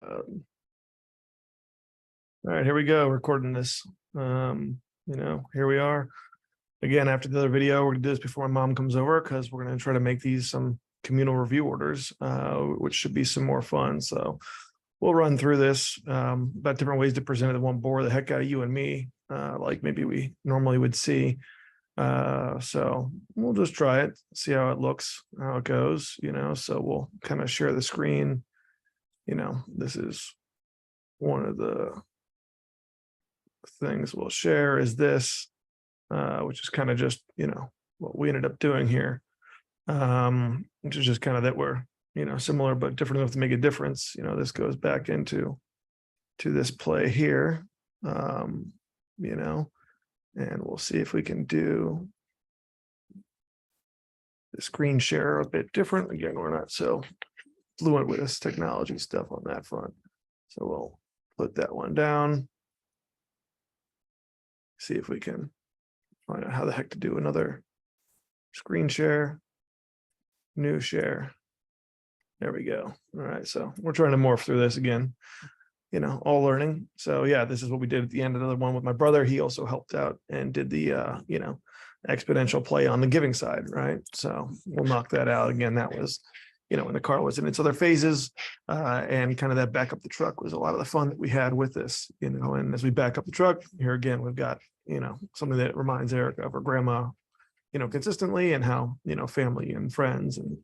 All right, here we go, recording this. Here we are. Again, after the other video, we're gonna do this before my mom comes over because we're gonna try to make these some communal review orders, which should be some more fun. So we'll run through this about different ways to present it that won't bore the heck out of you and me, like maybe we normally would see. So we'll just try it, see how it looks, how it goes, so we'll kind of share the screen. This is one of the things we'll share is this, which is kind of just, what we ended up doing here, which is just kind of that we're, similar but different enough to make a difference. This goes back into this play here, and we'll see if we can do the screen share a bit different. Again, we're not so fluent with this technology stuff on that front. So we'll put that one down. See if we can find out how the heck to do another screen share, new share. There we go. All right, so we're trying to morph through this again, all learning. So yeah, this is what we did at the end of the one with my brother. He also helped out and did the, exponential play on the giving side, right? So we'll knock that out. Again, that was, when the car was in its other phases, and kind of that back up the truck was a lot of the fun that we had with this, and as we back up the truck here again, we've got, something that reminds Eric of her grandma, consistently, and how, family and friends and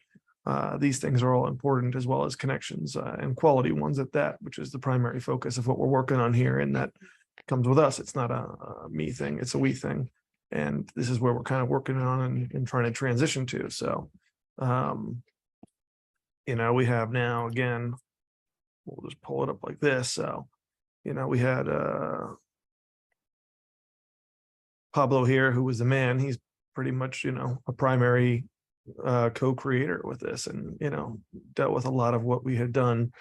these things are all important, as well as connections, and quality ones at that, which is the primary focus of what we're working on here. And that comes with us. It's not a me thing, it's a we thing. And this is where we're kind of working on and trying to transition to. So, we have now, again, we'll just pull it up like this. So, we had Pablo here, who was the man. He's pretty much, a primary co-creator with this, and, dealt with a lot of what we had done.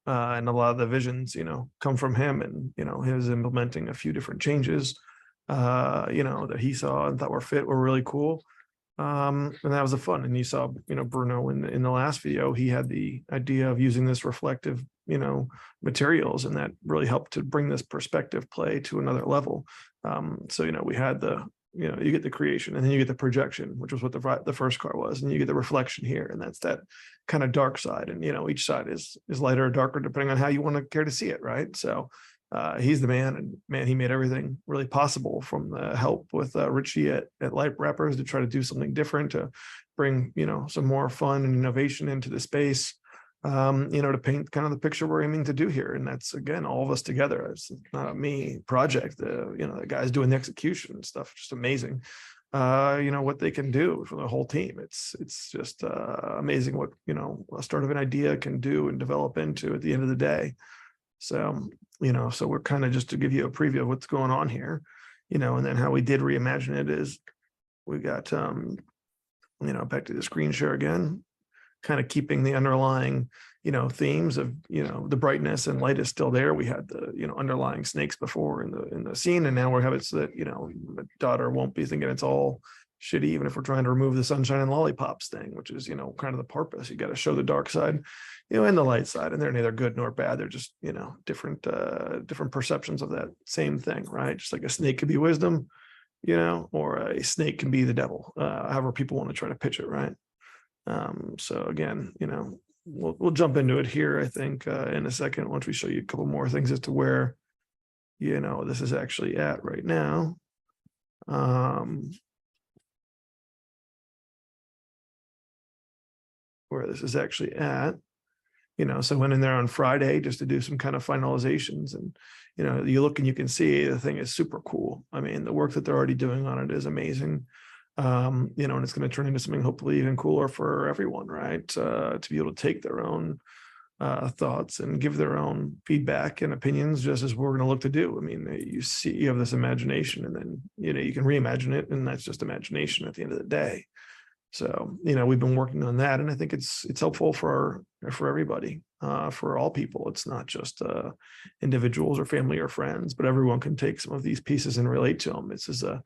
And a lot of the visions, come from him, and, his implementing a few different changes, that he saw and thought were really cool. And that was the fun. And you saw, Bruno in the last video, he had the idea of using this reflective, materials, and that really helped to bring this perspective play to another level. So, we had the, you get the creation, and then you get the projection, which was what the first car was, and you get the reflection here, and that's that kind of dark side. And, each side is lighter or darker depending on how you want to care to see it, right? So he's the man, and man, he made everything really possible, from the help with Richie at Light Wrappers to try to do something different, to bring, some more fun and innovation into the space, to paint kind of the picture we're aiming to do here. And that's, again, all of us together. It's not a me project. The guys doing the execution and stuff, just amazing. What they can do for the whole team. It's just amazing what, a start of an idea can do and develop into at the end of the day. So, so we're kind of, just to give you a preview of what's going on here, and then how we did reimagine it is we got, back to the screen share again, kind of keeping the underlying, themes of, the brightness and light is still there. We had the, underlying snakes before in the scene, and now we're having it so that, my daughter won't be thinking it's all shitty, even if we're trying to remove the sunshine and lollipops thing, which is, kind of the purpose. You got to show the dark side, and the light side, and they're neither good nor bad. They're just, different perceptions of that same thing, right? Just like a snake could be wisdom, or a snake can be the devil, however people want to try to pitch it, right? So again, we'll jump into it here, I think, in a second, once we show you a couple more things as to where, this is actually at right now. Where this is actually at, so I went in there on Friday just to do some kind of finalizations, and, you look and you can see the thing is super cool. I mean, the work that they're already doing on it is amazing. And it's going to turn into something hopefully even cooler for everyone, right? To be able to take their own thoughts and give their own feedback and opinions, just as we're going to look to do. I mean, you have this imagination, and then, you can reimagine it, and that's just imagination at the end of the day. So, we've been working on that, and I think it's helpful for everybody, for all people. It's not just individuals or family or friends, but everyone can take some of these pieces and relate to them. This is a,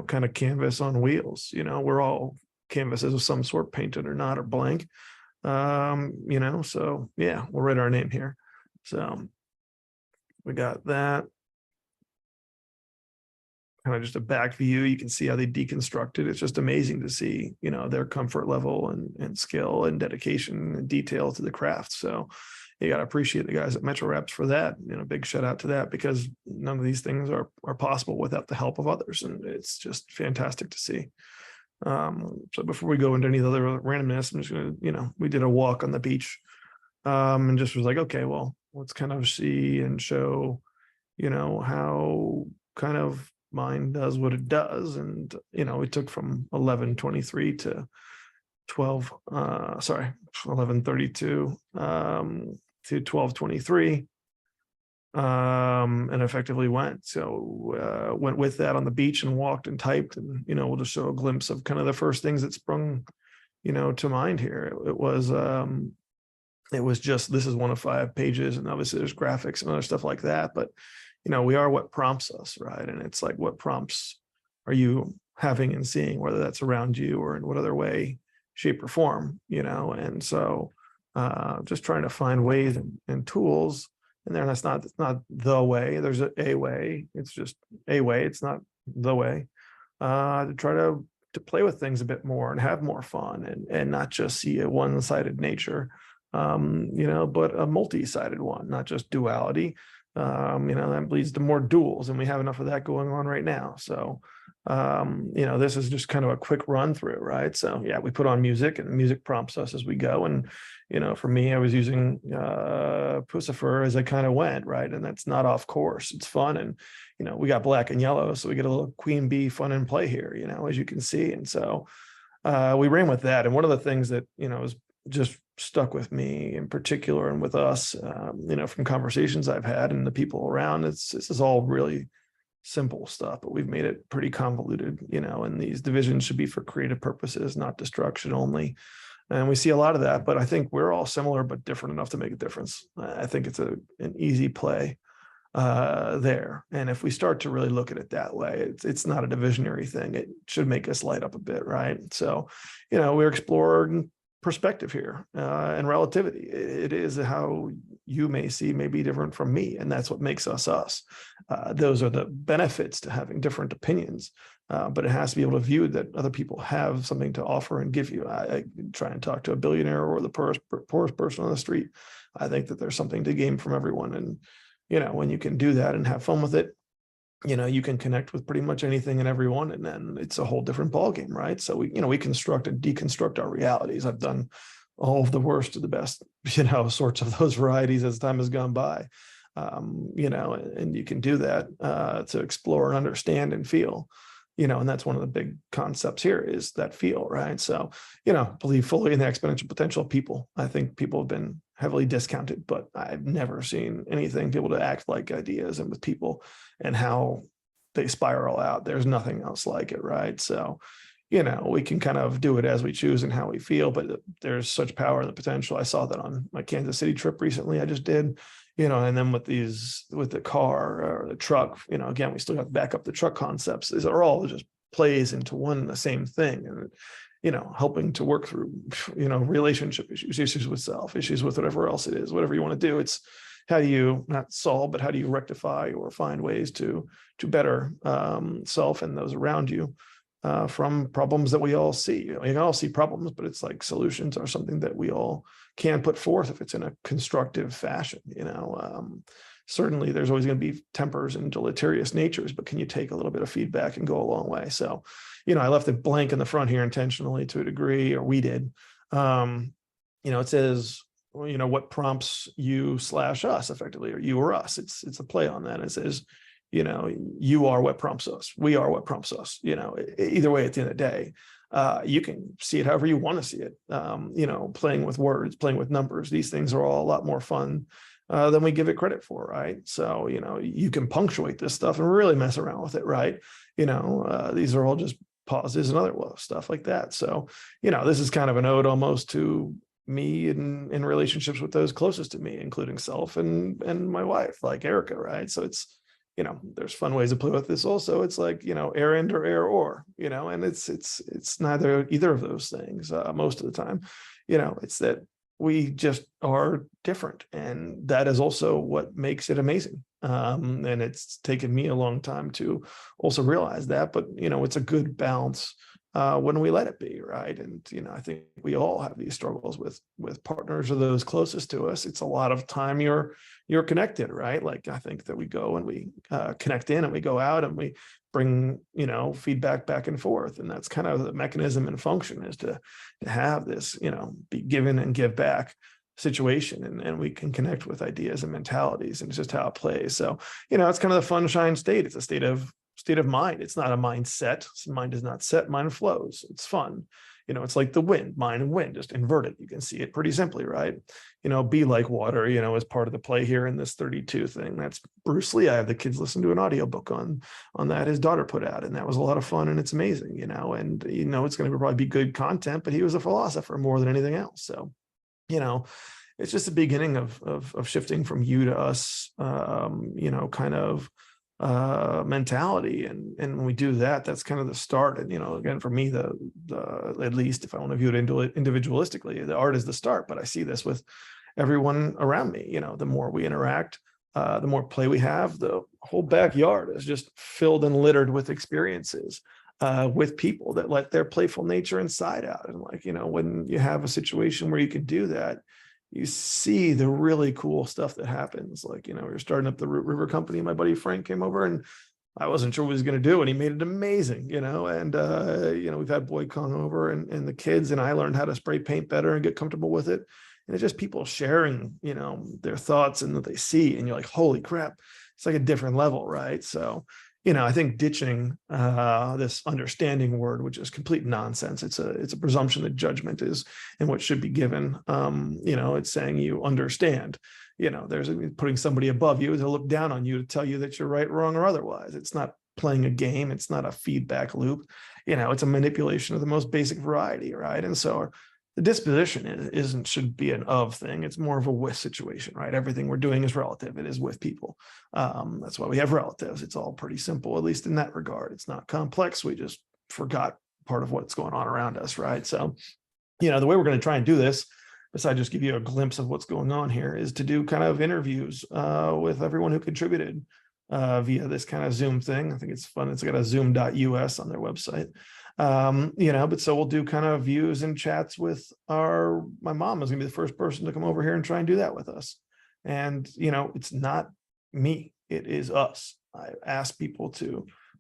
kind of canvas on wheels. We're all canvases of some sort, painted or not, or blank. So yeah, we'll write our name here. So we got that. Kind of just a back view. You can see how they deconstruct it. It's just amazing to see, their comfort level and skill and dedication and detail to the craft. So you got to appreciate the guys at Metro Wraps for that. Big shout out to that, because none of these things are possible without the help of others. And it's just fantastic to see. So before we go into any other randomness, I'm just going to, we did a walk on the beach and just was like, okay, well, let's kind of see and show, how kind of mind does what it does. And we took from 11:23 to 11:32 to 12:23 and effectively went with that on the beach and walked and typed, and we'll just show a glimpse of kind of the first things that sprung to mind here. It was just, this is one of 5 pages, and obviously there's graphics and other stuff like that, but we are what prompts us, right? And it's like, what prompts are you having and seeing, whether that's around you or in what other way, shape, or form, and so just trying to find ways and tools. And then it's not the way. There's a way. It's just a way. It's not the way. To try to play with things a bit more and have more fun, and not just see a one-sided nature, but a multi-sided one, not just duality. That leads to more duals, and we have enough of that going on right now. So, this is just kind of a quick run through, right? So yeah, we put on music, and the music prompts us as we go. And, for me, I was using Pussifer as I kind of went, right? And that's not off course. It's fun. And, we got black and yellow, so we get a little queen bee fun and play here, as you can see. And so we ran with that. And one of the things that, is just stuck with me in particular, and with us, from conversations I've had and the people around, this is all really simple stuff, but we've made it pretty convoluted, and these divisions should be for creative purposes, not destruction only. And we see a lot of that, but I think we're all similar but different enough to make a difference. I think it's an easy play there. And if we start to really look at it that way, it's not a divisionary thing. It should make us light up a bit, right? So, we're exploring perspective here and relativity. It is how you may see may be different from me, and that's what makes us us. Those are the benefits to having different opinions, but it has to be able to view that other people have something to offer and give you. I try and talk to a billionaire or the poorest person on the street. I think that there's something to gain from everyone, and when you can do that and have fun with it, you can connect with pretty much anything and everyone, and then it's a whole different ballgame, right? So we construct and deconstruct our realities. I've done all of the worst to the best, sorts of those varieties as time has gone by, and you can do that to explore and understand and feel, and that's one of the big concepts here, is that feel, right? So, believe fully in the exponential potential of people. I think people have been heavily discounted, but I've never seen anything be able to act like ideas and with people and how they spiral out. There's nothing else like it, right? So, we can kind of do it as we choose and how we feel, but there's such power in the potential. I saw that on my Kansas City trip recently. I just did, and then with the car or the truck, again, we still got to back up the truck concepts. These are all just plays into one and the same thing. And, helping to work through, relationship issues with self, issues with whatever else it is, whatever you want to do. It's how do you not solve, but how do you rectify or find ways to better self and those around you from problems that we all see. We can all see problems, but it's like solutions are something that we all can put forth if it's in a constructive fashion. Certainly there's always going to be tempers and deleterious natures, but can you take a little bit of feedback and go a long way? So, I left it blank in the front here intentionally to a degree, or we did. It says, what prompts you / us effectively, or you or us. It's a play on that. It says, you are what prompts us. We are what prompts us. Either way, at the end of the day, you can see it however you want to see it. Playing with words, playing with numbers. These things are all a lot more fun than we give it credit for, right? So, you can punctuate this stuff and really mess around with it, right? These are all just pauses and other stuff like that. So, this is kind of an ode almost to me in relationships with those closest to me, including self and my wife, like Erica, right? So it's, there's fun ways to play with this also. It's like, errand or error or, and it's neither either of those things most of the time. It's that we just are different, and that is also what makes it amazing. And it's taken me a long time to also realize that, but it's a good balance when we let it be, right? And I think we all have these struggles with partners or those closest to us. It's a lot of time you're connected, right? Like, I think that we go and we connect in, and we go out and we bring feedback back and forth, and that's kind of the mechanism and function, is to have this be given and give back situation, and we can connect with ideas and mentalities, and it's just how it plays. So it's kind of the sunshine state. It's a state of mind. It's not a mindset. Mind is not set, mind flows. It's fun. It's like the wind, mind and wind, just inverted. You can see it pretty simply, right? Be like water, is part of the play here in this 32 thing. That's Bruce Lee. I have the kids listen to an audiobook on that his daughter put out, and that was a lot of fun, and it's amazing, and it's going to probably be good content, but he was a philosopher more than anything else. So, it's just the beginning of shifting from you to us, kind of mentality, and when we do that, that's kind of the start. And again, for me, the at least if I want to view it individualistically, the art is the start. But I see this with everyone around me. The more we interact, the more play we have. The whole backyard is just filled and littered with experiences with people that let their playful nature inside out. And like, when you have a situation where you can do that, you see the really cool stuff that happens. Like, we were starting up the River Company, and my buddy Frank came over, and I wasn't sure what he was going to do, and he made it amazing, and we've had Boy Kong over, and the kids, and I learned how to spray paint better and get comfortable with it. And it's just people sharing, their thoughts and what they see, and you're like, holy crap, it's like a different level, right? So I think ditching this understanding word, which is complete nonsense. It's a presumption that judgment is and what should be given. It's saying you understand. There's putting somebody above you to look down on you to tell you that you're right, wrong, or otherwise. It's not playing a game. It's not a feedback loop. It's a manipulation of the most basic variety, right? And so the disposition should be an of thing. It's more of a with situation, right? Everything we're doing is relative. It is with people. That's why we have relatives. It's all pretty simple, at least in that regard. It's not complex. We just forgot part of what's going on around us, right? So, the way we're going to try and do this, besides just give you a glimpse of what's going on here, is to do kind of interviews with everyone who contributed via this kind of Zoom thing. I think it's fun. It's got a zoom.us on their website. But so we'll do kind of views and chats with my mom is gonna be the first person to come over here and try and do that with us. And, it's not me, it is us. I ask people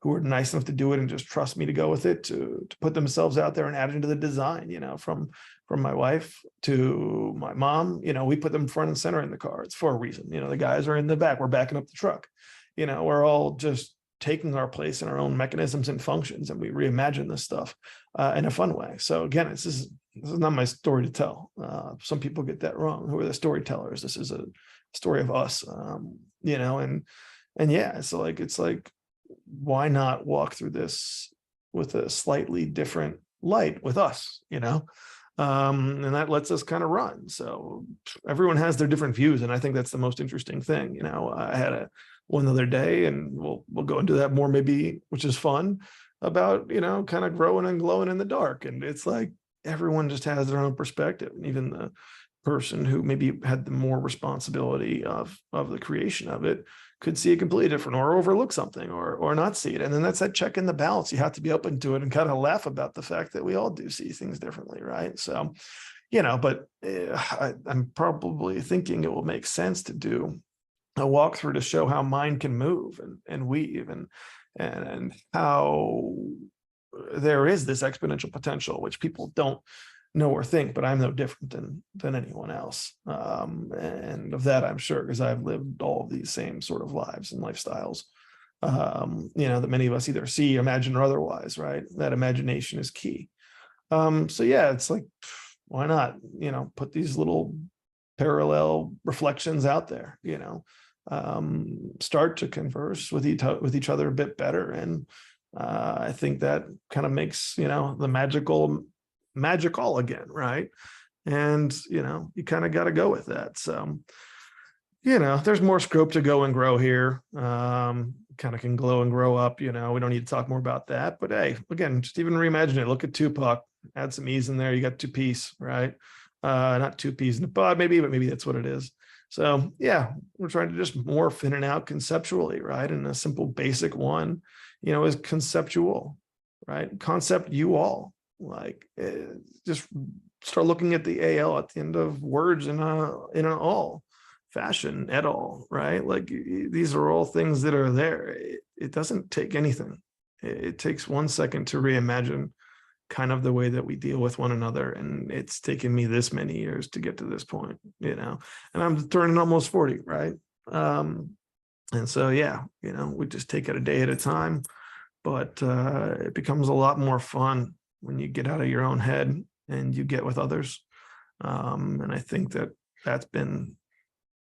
who are nice enough to do it and just trust me to go with it, to put themselves out there and add into the design, from my wife to my mom, we put them front and center in the car. It's for a reason. The guys are in the back, we're backing up the truck. We're all just taking our place in our own mechanisms and functions, and we reimagine this stuff in a fun way. So again, this is not my story to tell. Some people get that wrong. Who are the storytellers? This is a story of us, and yeah, it's like, why not walk through this with a slightly different light with us, and that lets us kind of run. So everyone has their different views, and I think that's the most interesting thing. I had one other day, and we'll go into that more maybe, which is fun, about kind of growing and glowing in the dark. And it's like everyone just has their own perspective, and even the person who maybe had the more responsibility of the creation of it could see it completely different, or overlook something, or not see it. And then that's that check in the balance. You have to be open to it and kind of laugh about the fact that we all do see things differently, right? So but I'm probably thinking it will make sense to do a walkthrough to show how mind can move and weave, and how there is this exponential potential, which people don't know or think, but I'm no different than anyone else. And of that, I'm sure, because I've lived all of these same sort of lives and lifestyles, that many of us either see, imagine, or otherwise, right? That imagination is key. So yeah, it's like, why not, put these little parallel reflections out there, start to converse with each other a bit better. And I think that kind of makes, the magical again, right? And, you kind of got to go with that. So, there's more scope to go and grow here. Kind of can glow and grow up, we don't need to talk more about that. But hey, again, just even reimagine it. Look at Tupac, add some ease in there. You got two piece, right? not two peas in a pod, maybe, but maybe that's what it is. So yeah, we're trying to just morph in and out conceptually, right? And a simple basic one, is conceptual, right? Concept you all, like just start looking at the AL at the end of words in an all fashion et al, right? Like these are all things that are there. It doesn't take anything. It takes 1 second to reimagine kind of the way that we deal with one another. And it's taken me this many years to get to this point, and I'm turning almost 40, right? And so, yeah, we just take it a day at a time, but it becomes a lot more fun when you get out of your own head and you get with others. And I think that that's been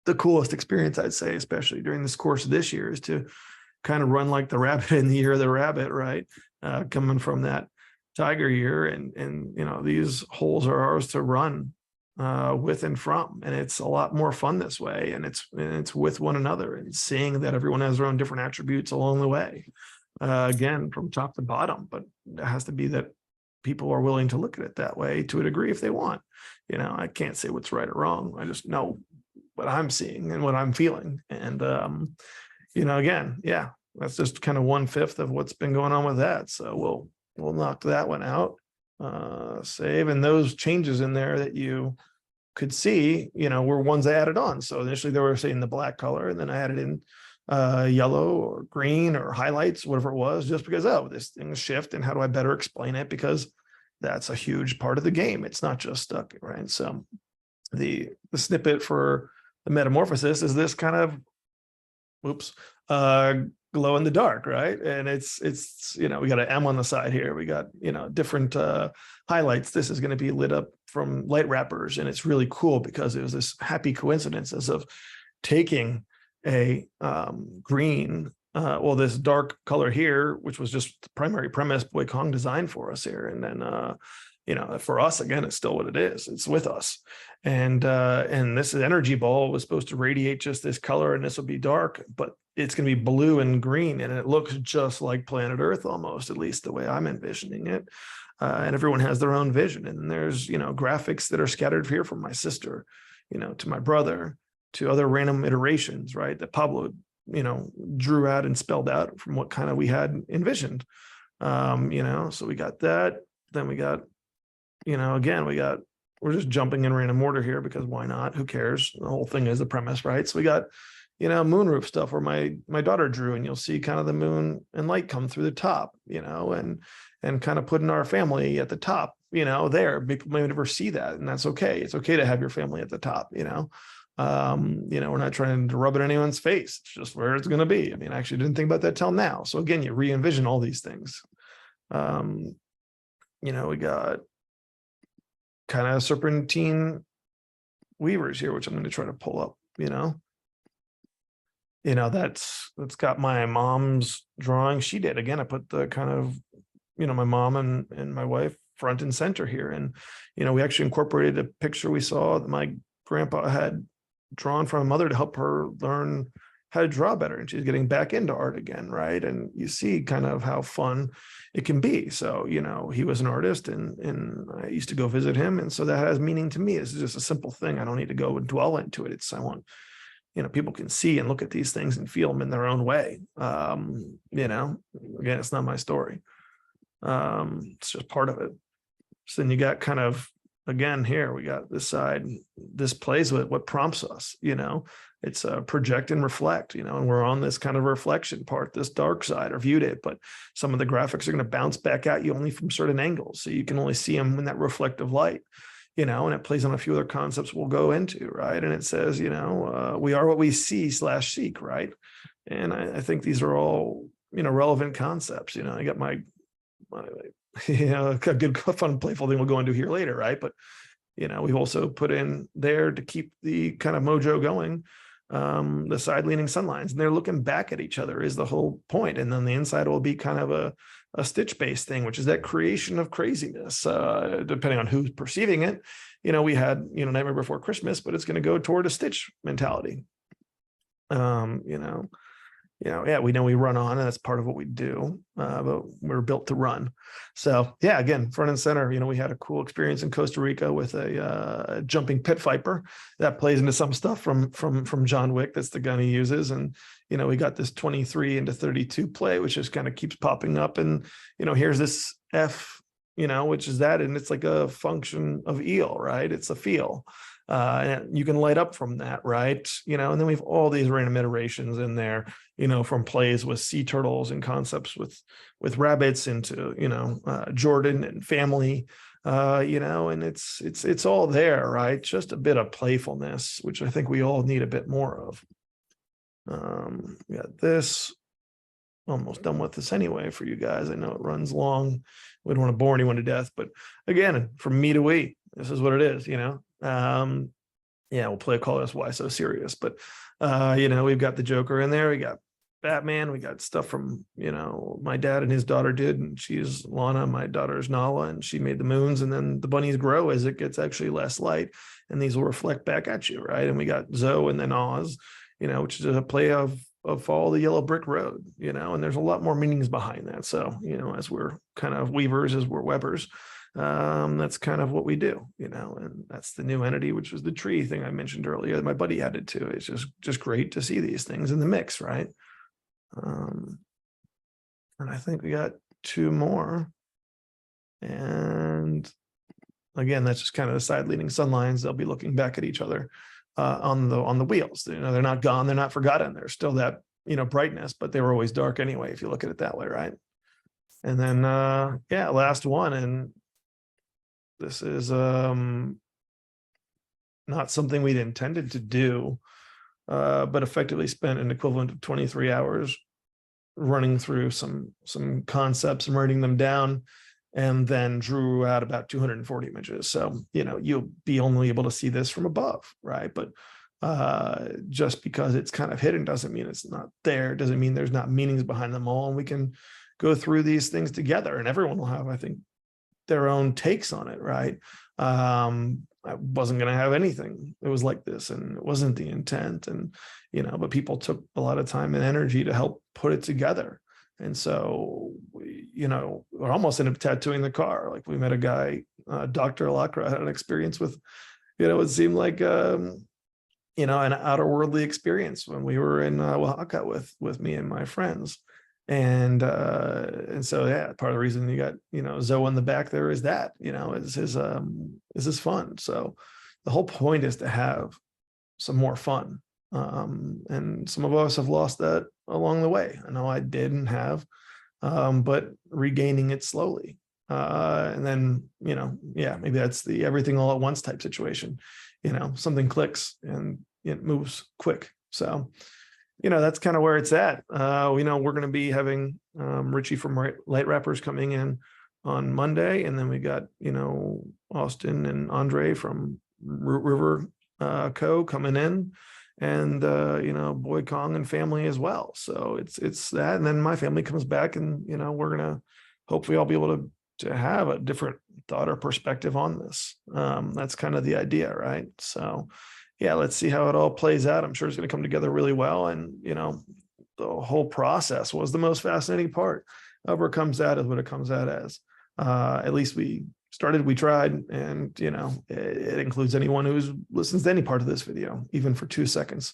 the coolest experience, I'd say, especially during this course of this year, is to kind of run like the rabbit in the year of the rabbit, right? Coming from that tiger year, and these holes are ours to run with and from, and it's a lot more fun this way, and it's with one another and seeing that everyone has their own different attributes along the way, again, from top to bottom. But it has to be that people are willing to look at it that way to a degree if they want. I can't say what's right or wrong. I just know what I'm seeing and what I'm feeling, and again, yeah, that's just kind of 1/5 of what's been going on with that. So we'll knock that one out, save. And those changes in there that you could see, were ones I added on. So initially they were saying the black color, and then I added in yellow or green or highlights, whatever it was, just because, this thing's shift, and how do I better explain it? Because that's a huge part of the game. It's not just stuck, right? So the snippet for the metamorphosis is this kind of, glow in the dark, right? And it's we got an M on the side here. We got different highlights. This is going to be lit up from light wrappers, and it's really cool because it was this happy coincidences of taking a green, this dark color here, which was just the primary premise Boy Kong designed for us here, and then for us, again, it's still what it is. It's with us. And this energy ball was supposed to radiate just this color, and this will be dark, but it's going to be blue and green, and it looks just like planet Earth almost, at least the way I'm envisioning it. And everyone has their own vision. And there's, graphics that are scattered here from my sister, to my brother, to other random iterations, right? That Pablo, drew out and spelled out from what kind of we had envisioned. So we got that. Then we got, again, we're just jumping in random order here because why not? Who cares? The whole thing is the premise, right? So we got, moonroof stuff where my daughter drew, and you'll see kind of the moon and light come through the top, and kind of putting our family at the top, there. People may never see that, and that's okay. It's okay to have your family at the top, we're not trying to rub it in anyone's face. It's just where it's going to be. I mean, I actually didn't think about that till now. So again, you re-envision all these things. We got kind of serpentine weavers here, which I'm going to try to pull up, that's got my mom's drawing. She did. Again, I put the kind of, my mom and my wife front and center here. And, we actually incorporated a picture we saw that my grandpa had drawn from a mother to help her learn how to draw better. And she's getting back into art again, right? And you see kind of how fun it can be. So, he was an artist, and I used to go visit him. And so that has meaning to me. This is just a simple thing. I don't need to go and dwell into it. I want, people can see and look at these things and feel them in their own way. Again, it's not my story. It's just part of it. So then you got kind of, again, here we got this side, this plays with what prompts us, it's project and reflect, and we're on this kind of reflection part, this dark side, or viewed it, but some of the graphics are going to bounce back at you only from certain angles. So you can only see them in that reflective light, and it plays on a few other concepts we'll go into, right? And it says, we are what we see/seek, right? And I think these are all, relevant concepts. I got my a good, fun, playful thing we'll go into here later, right? But we've also put in there to keep the kind of mojo going, the side leaning sun lines, and they're looking back at each other is the whole point. And then the inside will be kind of a stitch based thing, which is that creation of craziness, depending on who's perceiving it. We had Nightmare Before Christmas, but it's going to go toward a Stitch mentality. Yeah, we know we run on, and that's part of what we do, but we're built to run. So yeah, again, front and center. We had a cool experience in Costa Rica with a jumping pit viper that plays into some stuff from John Wick. That's the gun he uses, and we got this 23 into 32 play, which just kind of keeps popping up, and here's this F, which is that, and it's like a function of eel, right? It's a feel. And you can light up from that, right? And then we have all these random iterations in there, from plays with sea turtles and concepts with rabbits into, Jordan and family, and it's all there, right? Just a bit of playfulness, which I think we all need a bit more of. We got this. Almost done with this anyway for you guys. I know it runs long. We don't want to bore anyone to death, but again, from me to we, this is what it is, we'll play Call Us Why So Serious, but we've got the Joker in there. We got Batman. We got stuff from, my dad and his daughter did, and she's Lana, my daughter's Nala, and she made the moons, and then the bunnies grow as it gets actually less light, and these will reflect back at you, right? And we got Zoe and then Oz, which is a play of Follow the Yellow Brick Road, and there's a lot more meanings behind that. So, as we're kind of weavers, as we're webbers, that's kind of what we do, and that's the new entity, which was the tree thing I mentioned earlier that my buddy added to. It's just great to see these things in the mix, right? And I think we got two more. And again, that's just kind of the side leading sun lines. They'll be looking back at each other on the wheels. They're not gone, they're not forgotten. There's still that brightness, but they were always dark anyway, if you look at it that way, right? And then last one, and this is not something we'd intended to do, but effectively spent an equivalent of 23 hours running through some concepts and writing them down, and then drew out about 240 images. So, you'll be only able to see this from above, right? But just because it's kind of hidden doesn't mean it's not there. Doesn't mean there's not meanings behind them all. And we can go through these things together, and everyone will have, I think, their own takes on it, right? I wasn't going to have anything. It was like this, and it wasn't the intent. And, but people took a lot of time and energy to help put it together. And so, we're almost ended up tattooing the car. Like, we met a guy, Dr. Lacra, had an experience with, it seemed like, an outer-worldly experience when we were in Oaxaca with me and my friends. And so, part of the reason you got, Zoe in the back there is that, is his fun. So the whole point is to have some more fun. And some of us have lost that along the way. I know I did and have, but regaining it slowly. And then, maybe that's the everything all at once type situation. Something clicks and it moves quick. So, that's kind of where it's at. We're going to be having Richie from Light Rappers coming in on Monday. And then we got, Austin and Andre from River Co coming in, and Boy Kong and family as well. So it's that. And then my family comes back, and we're gonna hopefully I'll be able to have a different thought or perspective on this. That's kind of the idea, right? So let's see how it all plays out. I'm sure it's going to come together really well. And the whole process was the most fascinating part. However it comes out is what it comes out as. At least we tried, and it includes anyone who listens to any part of this video, even for 2 seconds.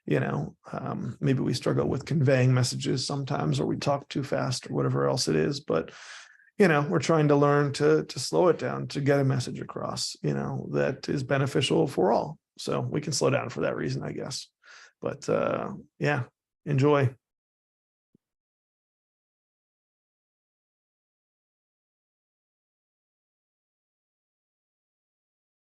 Maybe we struggle with conveying messages sometimes, or we talk too fast, or whatever else it is, but we're trying to learn to slow it down, to get a message across, that is beneficial for all. So we can slow down for that reason, I guess. But enjoy.